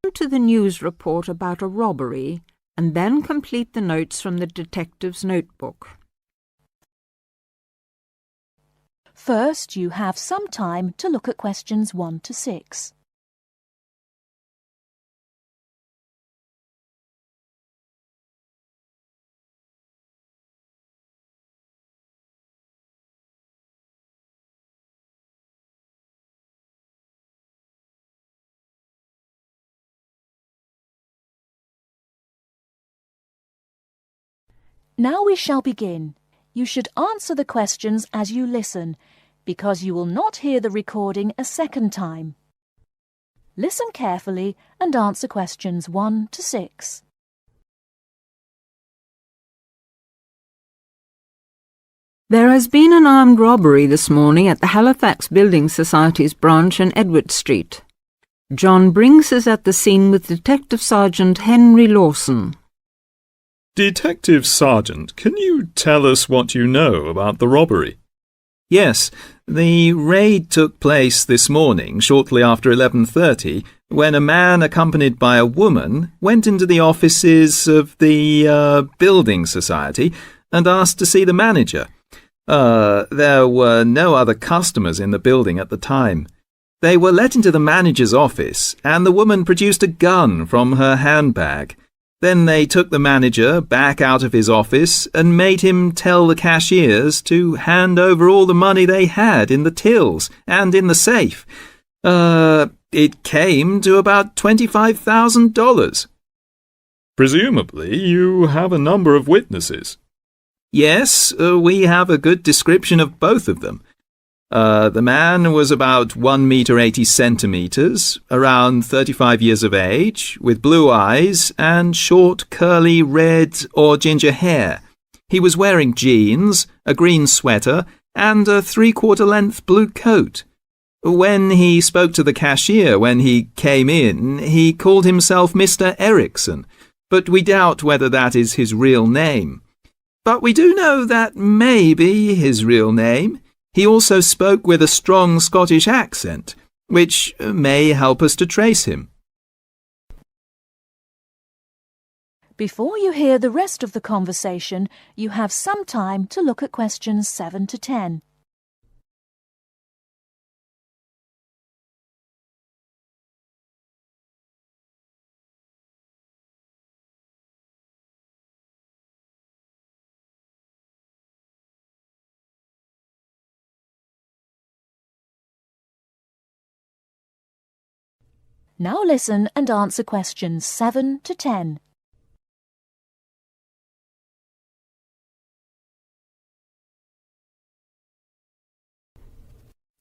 listen to the news report about a robbery and then complete the notes from the detective's notebook. First, you have some time to look at questions 1 to 6. Now we shall begin. You should answer the questions as you listen, because you will not hear the recording a second time. Listen carefully and answer questions 1 to 6. There has been an armed robbery this morning at the Halifax Building Society's branch in Edward Street. John Brinks is at the scene with Detective Sergeant Henry Lawson. Detective Sergeant, can you tell us what you know about the robbery? Yes, the raid took place this morning, shortly after 11:30, when a man accompanied by a woman went into the offices of the Building Society and asked to see the manager. There were no other customers in the building at the time. They were let into the manager's office, and the woman produced a gun from her handbag. Then they took the manager back out of his office and made him tell the cashiers to hand over all the money they had in the tills and in the safe. It came to about $25,000. Presumably you have a number of witnesses. Yes, we have a good description of both of them. The man was about 1 meter 80 centimeters, around 35 years of age, with blue eyes and short curly red or ginger hair. He was wearing jeans, a green sweater, and a 3/4 length blue coat. When he spoke to the cashier when he came in, he called himself Mr. Erickson, but we doubt whether that is his real name. But we do know that may be his real name. He also spoke with a strong Scottish accent, which may help us to trace him. Before you hear the rest of the conversation, you have some time to look at questions 7 to 10. Now listen and answer questions 7 to 10.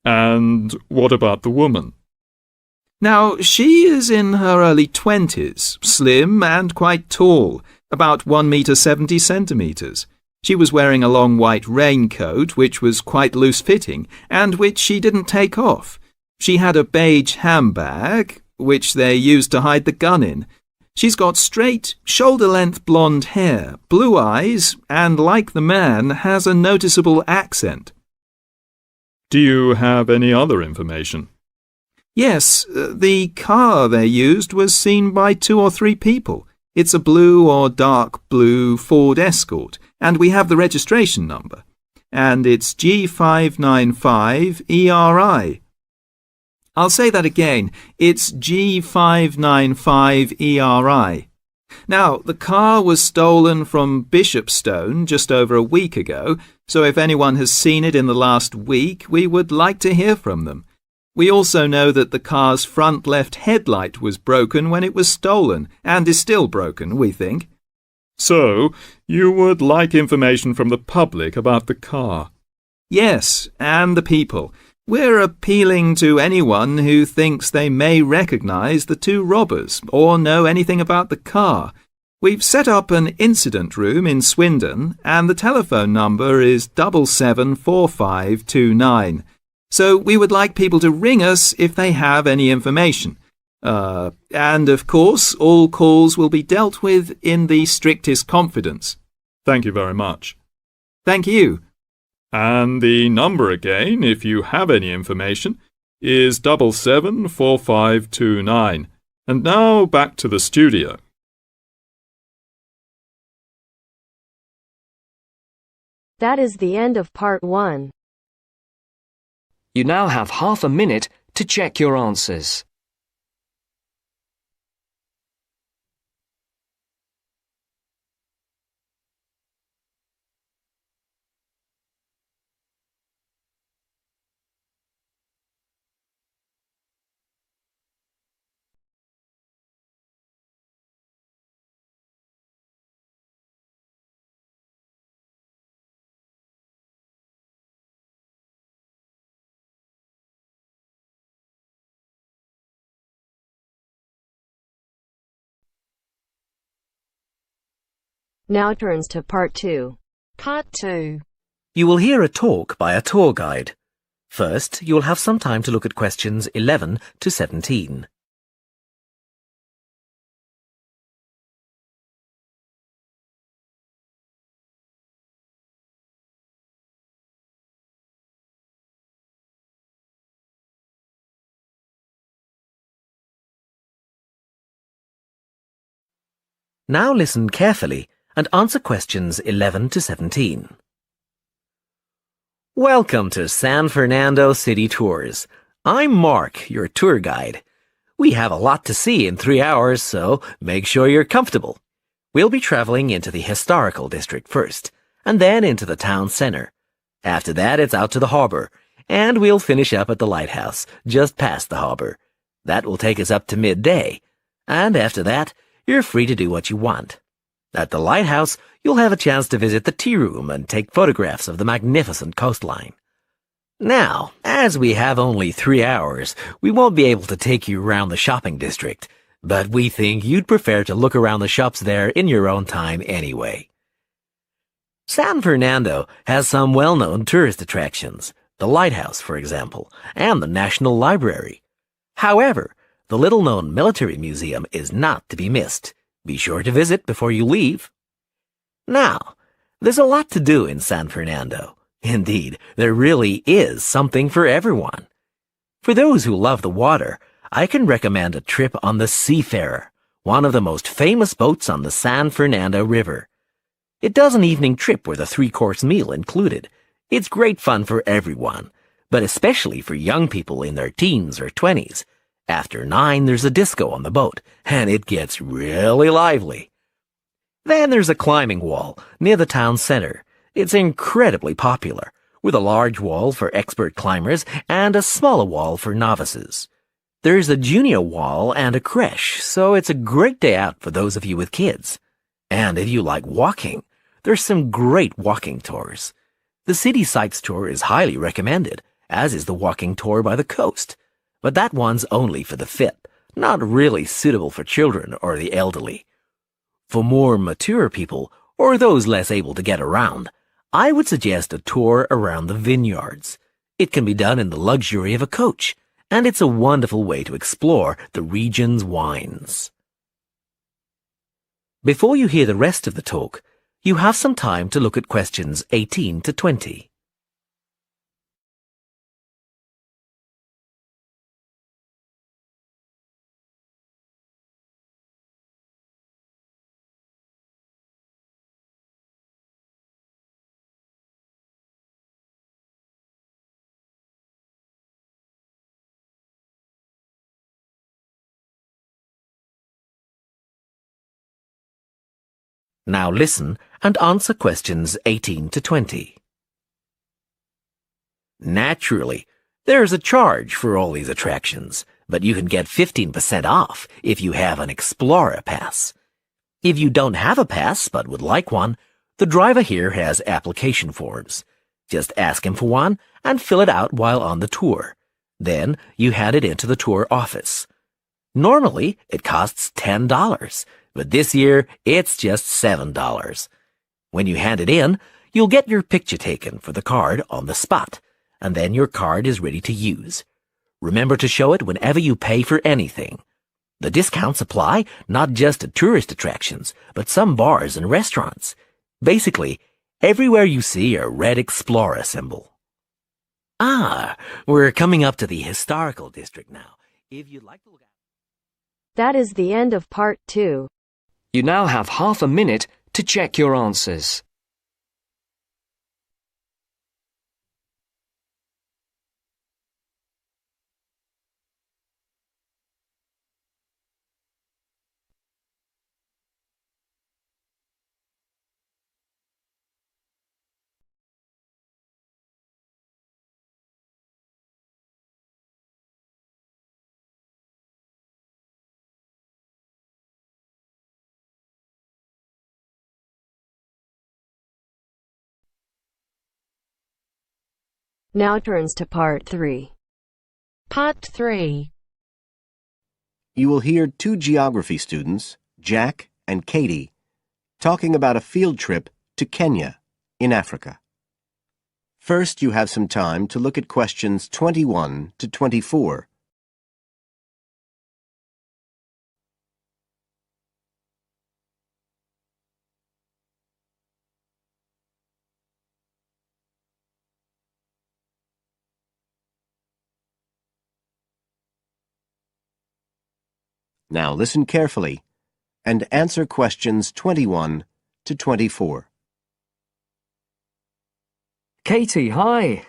And what about the woman? Now, she is in her early 20s, slim and quite tall, about 1 meter 70 centimeters. She was wearing a long white raincoat, which was quite loose-fitting, and which she didn't take off. She had a beige handbag, which they used to hide the gun in. She's got straight, shoulder-length blonde hair, blue eyes, and like the man, has a noticeable accent. Do you have any other information? Yes, the car they used was seen by 2 or 3 people. It's a blue or dark blue Ford Escort, and we have the registration number. And it's G595ERI. I'll say that again. It's G595ERI. Now, the car was stolen from Bishopstone just over a week ago, so if anyone has seen it in the last week, we would like to hear from them. We also know that the car's front left headlight was broken when it was stolen, and is still broken, we think. So, you would like information from the public about the car? Yes, and the people. We're appealing to anyone who thinks they may recognise the 2 robbers or know anything about the car. We've set up an incident room in Swindon, and the telephone number is 774529. So we would like people to ring us if they have any information. And of course, all calls will be dealt with in the strictest confidence. Thank you very much. Thank you. And the number again, if you have any information, is 774529. And now back to the studio. That is the end of part 1. You now have half a minute to check your answers. Now turns to part 2. Part 2. You will hear a talk by a tour guide. First, you will have some time to look at questions 11 to 17. Now listen carefully and answer questions 11 to 17. Welcome to San Fernando City Tours. I'm Mark, your tour guide. We have a lot to see in 3 hours, so make sure you're comfortable. We'll be traveling into the historical district first, and then into the town center. After that, it's out to the harbor, and we'll finish up at the lighthouse, just past the harbor. That will take us up to midday, and after that, you're free to do what you want. At the lighthouse, you'll have a chance to visit the tea room and take photographs of the magnificent coastline. Now, as we have only 3 hours, we won't be able to take you around the shopping district, but we think you'd prefer to look around the shops there in your own time anyway. San Fernando has some well-known tourist attractions, the lighthouse, for example, and the National Library. However, the little-known military museum is not to be missed. Be sure to visit before you leave. Now, there's a lot to do in San Fernando. Indeed, there really is something for everyone. For those who love the water, I can recommend a trip on the Seafarer, one of the most famous boats on the San Fernando River. It does an evening trip with a 3-course meal included. It's great fun for everyone, but especially for young people in their teens or 20s. After 9, there's a disco on the boat, and it gets really lively. Then there's a climbing wall near the town center. It's incredibly popular, with a large wall for expert climbers and a smaller wall for novices. There's a junior wall and a creche, so it's a great day out for those of you with kids. And if you like walking, there's some great walking tours. The City Sights tour is highly recommended, as is the walking tour by the coast. But that one's only for the fit, not really suitable for children or the elderly. For more mature people, or those less able to get around, I would suggest a tour around the vineyards. It can be done in the luxury of a coach, and it's a wonderful way to explore the region's wines. Before you hear the rest of the talk, you have some time to look at questions 18 to 20. Now listen and answer questions 18 to 20. Naturally, there's a charge for all these attractions, but you can get 15% off if you have an Explorer Pass. If you don't have a pass but would like one, the driver here has application forms. Just ask him for one and fill it out while on the tour. Then you hand it into the tour office. Normally, it costs $10. But this year, it's just $7. When you hand it in, you'll get your picture taken for the card on the spot, and then your card is ready to use. Remember to show it whenever you pay for anything. The discounts apply not just to tourist attractions, but some bars and restaurants. Basically, everywhere you see a red Explorer symbol. We're coming up to the historical district now. If you'd like to look at That is the end of part 2. You now have half a minute to check your answers. Now turns to part 3. Part 3. You will hear two geography students, Jack and Katie, talking about a field trip to Kenya in Africa. First, you have some time to look at questions 21 to 24. Now listen carefully and answer questions 21 to 24. Katie, hi.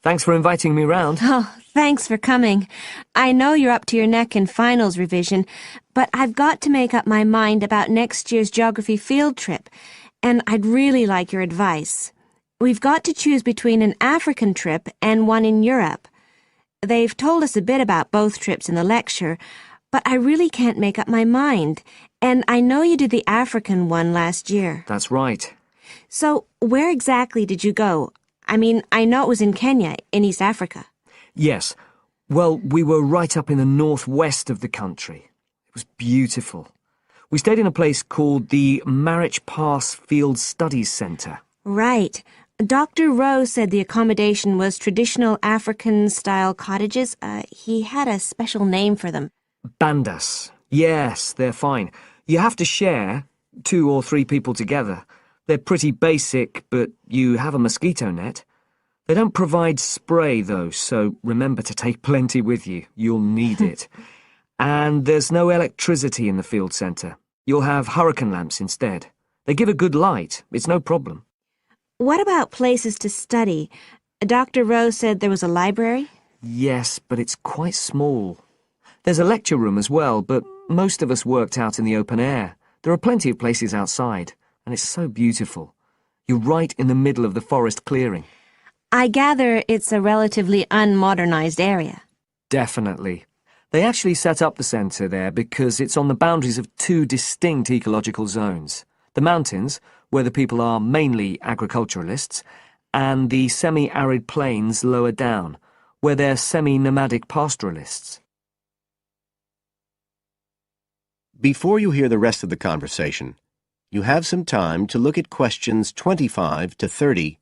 Thanks for inviting me round. Oh, thanks for coming. I know you're up to your neck in finals revision, but I've got to make up my mind about next year's geography field trip, and I'd really like your advice. We've got to choose between an African trip and one in Europe. They've told us a bit about both trips in the lecture, but I really can't make up my mind, and I know you did the African one last year. That's right. So, where exactly did you go? I mean, I know it was in Kenya, in East Africa. Yes. Well, we were right up in the northwest of the country. It was beautiful. We stayed in a place called the Marich Pass Field Studies Centre. Right. Dr. Rowe said the accommodation was traditional African-style cottages. He had a special name for them. Bandas. Yes, they're fine. You have to share, 2 or 3 people together. They're pretty basic, but you have a mosquito net. They don't provide spray, though, so remember to take plenty with you. You'll need it. And there's no electricity in the field centre. You'll have hurricane lamps instead. They give a good light. It's no problem. What about places to study? Dr. Rowe said there was a library? Yes, but it's quite small. There's a lecture room as well, but most of us worked out in the open air. There are plenty of places outside, and it's so beautiful. You're right in the middle of the forest clearing. I gather it's a relatively unmodernized area. Definitely. They actually set up the centre there because it's on the boundaries of 2 distinct ecological zones. The mountains, where the people are mainly agriculturalists, and the semi-arid plains lower down, where they're semi-nomadic pastoralists. Before you hear the rest of the conversation, you have some time to look at questions 25 to 30.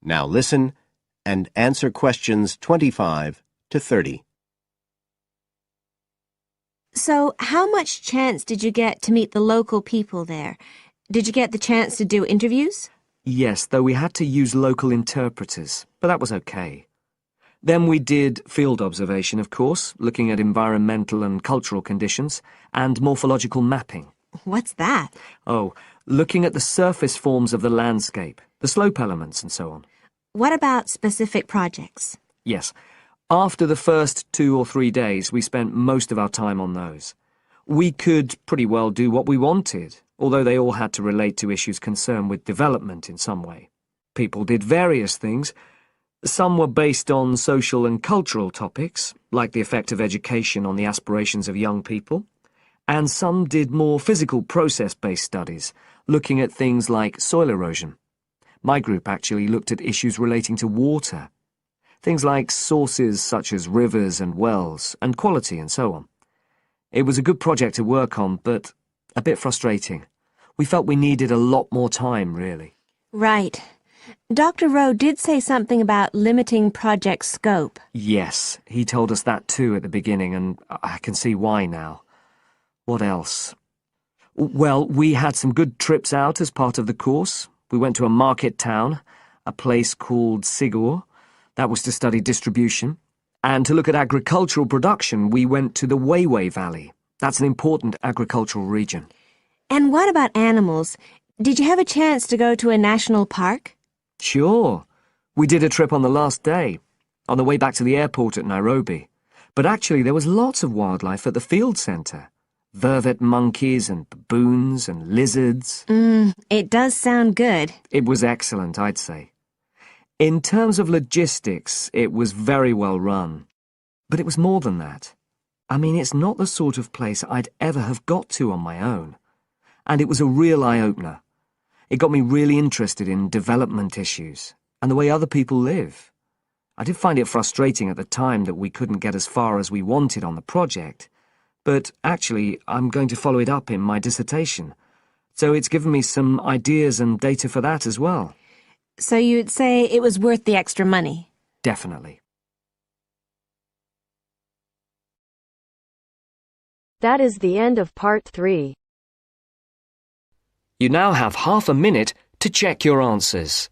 Now listen and answer questions 25 to 30. So, how much chance did you get to meet the local people there? Did you get the chance to do interviews? Yes, though we had to use local interpreters, but that was okay. Then we did field observation, of course, looking at environmental and cultural conditions, and morphological mapping. What's that? Oh, looking at the surface forms of the landscape, the slope elements and so on. What about specific projects? Yes. After the first 2 or 3 days, we spent most of our time on those. We could pretty well do what we wanted, although they all had to relate to issues concerned with development in some way. People did various things. Some were based on social and cultural topics, like the effect of education on the aspirations of young people, and some did more physical process-based studies, looking at things like soil erosion. My group actually looked at issues relating to water, things like sources such as rivers and wells, and quality and so on. It was a good project to work on, but a bit frustrating. We felt we needed a lot more time, really. Right. Dr. Rowe did say something about limiting project scope. Yes, he told us that too at the beginning, and I can see why now. What else? Well, we had some good trips out as part of the course. We went to a market town, a place called Sigur. That was to study distribution. And to look at agricultural production, we went to the Weiwei Valley. That's an important agricultural region. And what about animals? Did you have a chance to go to a national park? Sure. We did a trip on the last day, on the way back to the airport at Nairobi. But actually there was lots of wildlife at the field centre. Vervet monkeys and baboons and lizards. It does sound good. It was excellent, I'd say. In terms of logistics, it was very well run. But it was more than that. I mean, it's not the sort of place I'd ever have got to on my own. And it was a real eye-opener. It got me really interested in development issues and the way other people live. I did find it frustrating at the time that we couldn't get as far as we wanted on the project, but actually I'm going to follow it up in my dissertation, so it's given me some ideas and data for that as well. So you'd say it was worth the extra money? Definitely. That is the end of part 3. You now have half a minute to check your answers.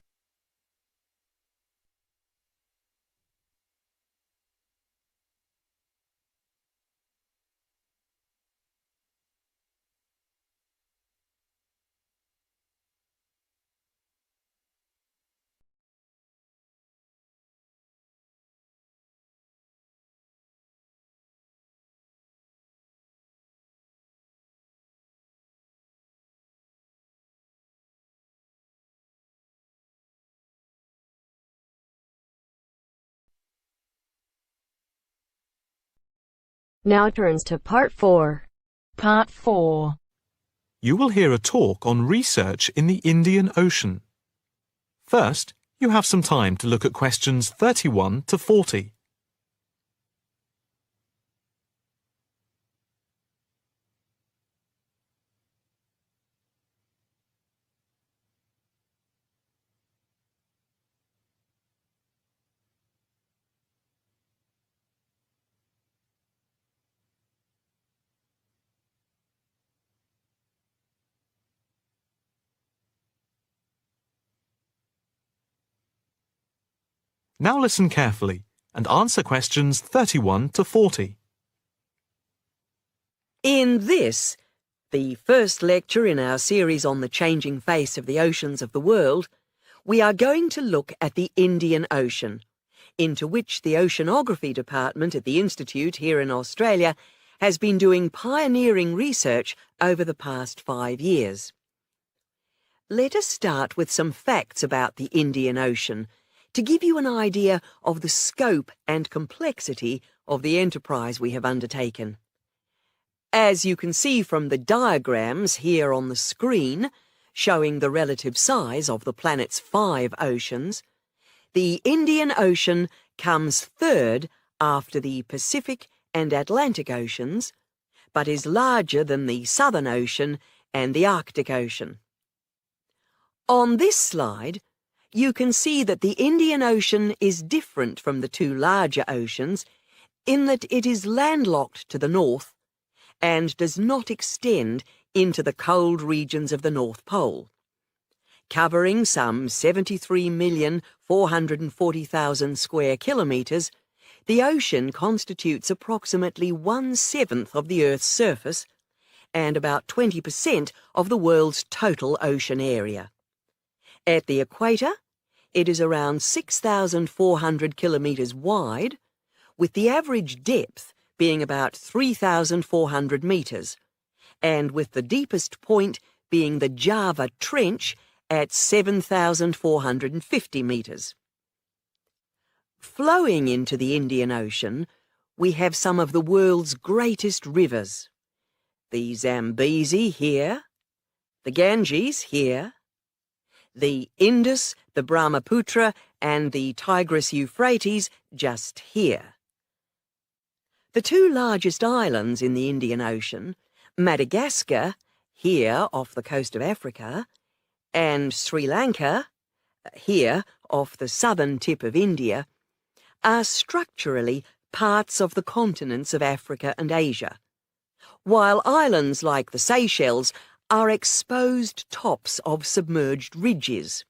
Now turns to part 4. Part 4. You will hear a talk on research in the Indian Ocean. First, you have some time to look at questions 31 to 40. Now listen carefully and answer questions 31 to 40. In this, the first lecture in our series on the changing face of the oceans of the world, we are going to look at the Indian Ocean, into which the Oceanography Department at the Institute here in Australia has been doing pioneering research over the past 5 years. Let us start with some facts about the Indian Ocean, to give you an idea of the scope and complexity of the enterprise we have undertaken. As you can see from the diagrams here on the screen, showing the relative size of the planet's 5 oceans, the Indian Ocean comes third after the Pacific and Atlantic Oceans, but is larger than the Southern Ocean and the Arctic Ocean. On this slide, you can see that the Indian Ocean is different from the 2 larger oceans in that it is landlocked to the north and does not extend into the cold regions of the North Pole. Covering some 73,440,000 square kilometres, the ocean constitutes approximately 1/7 of the Earth's surface and about 20% of the world's total ocean area. At the equator, it is around 6,400 kilometres wide, with the average depth being about 3,400 metres, and with the deepest point being the Java Trench at 7,450 metres. Flowing into the Indian Ocean, we have some of the world's greatest rivers. The Zambezi here, the Ganges here, the Indus, the Brahmaputra, and the Tigris-Euphrates just here. The 2 largest islands in the Indian Ocean, Madagascar, here off the coast of Africa, and Sri Lanka, here off the southern tip of India, are structurally parts of the continents of Africa and Asia, while islands like the Seychelles are exposed tops of submerged ridges.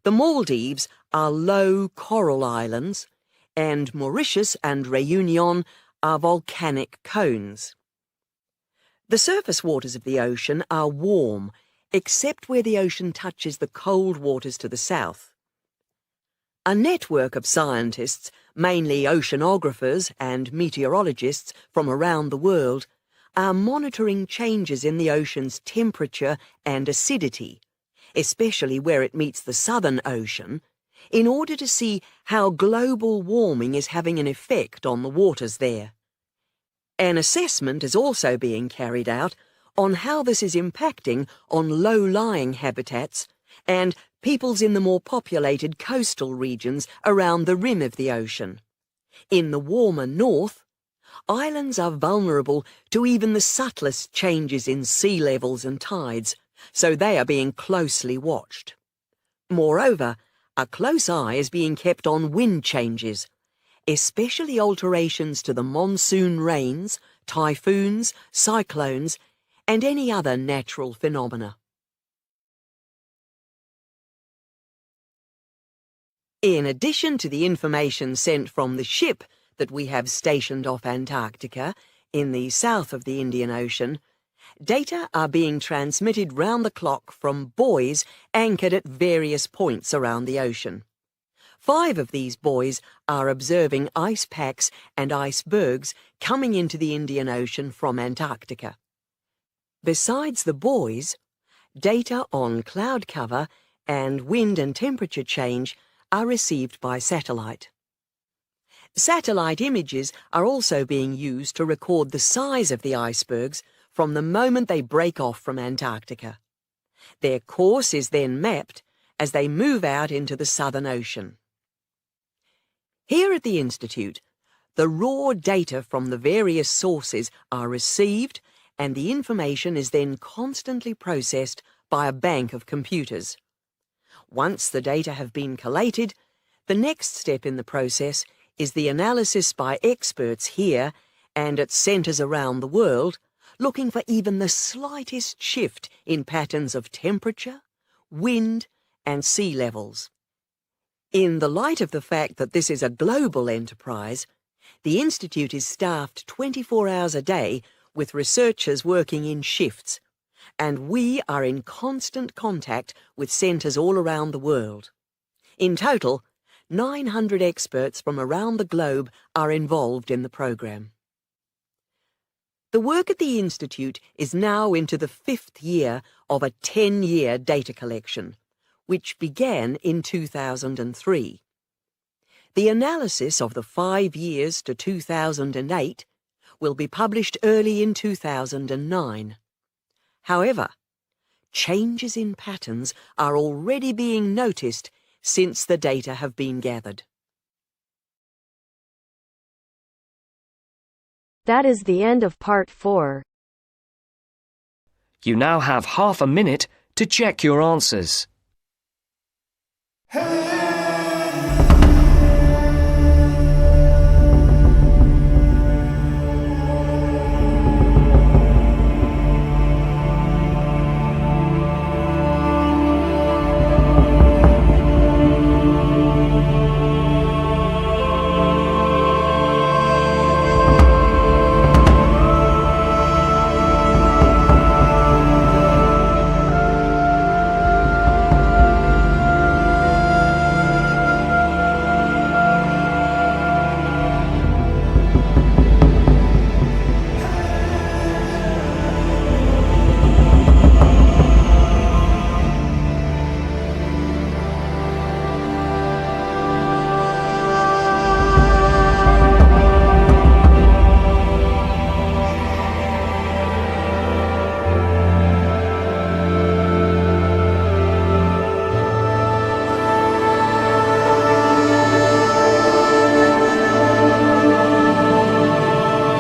The Maldives are low coral islands, and Mauritius and Réunion are volcanic cones. The surface waters of the ocean are warm, except where the ocean touches the cold waters to the south. A network of scientists, mainly oceanographers and meteorologists from around the world, are monitoring changes in the ocean's temperature and acidity, especially where it meets the Southern Ocean, in order to see how global warming is having an effect on the waters there. An assessment is also being carried out on how this is impacting on low-lying habitats and peoples in the more populated coastal regions around the rim of the ocean. In the warmer north, islands are vulnerable to even the subtlest changes in sea levels and tides, so they are being closely watched. Moreover, a close eye is being kept on wind changes, especially alterations to the monsoon rains, typhoons, cyclones, and any other natural phenomena. In addition to the information sent from the ship that we have stationed off Antarctica, in the south of the Indian Ocean, data are being transmitted round the clock from buoys anchored at various points around the ocean. 5 of these buoys are observing ice packs and icebergs coming into the Indian Ocean from Antarctica. Besides the buoys, data on cloud cover and wind and temperature change are received by satellite. Satellite images are also being used to record the size of the icebergs from the moment they break off from Antarctica. Their course is then mapped as they move out into the Southern Ocean. Here at the Institute, the raw data from the various sources are received and the information is then constantly processed by a bank of computers. Once the data have been collated, the next step in the process is the analysis by experts here and at centres around the world, looking for even the slightest shift in patterns of temperature, wind, and sea levels. In the light of the fact that this is a global enterprise, the Institute is staffed 24 hours a day with researchers working in shifts, and we are in constant contact with centres all around the world. In total, 900 experts from around the globe are involved in the programme. The work at the Institute is now into the 5th year of a 10-year data collection, which began in 2003. The analysis of the 5 years to 2008 will be published early in 2009. However, changes in patterns are already being noticed since the data have been gathered. That is the end of part 4. You now have half a minute to check your answers. Hey!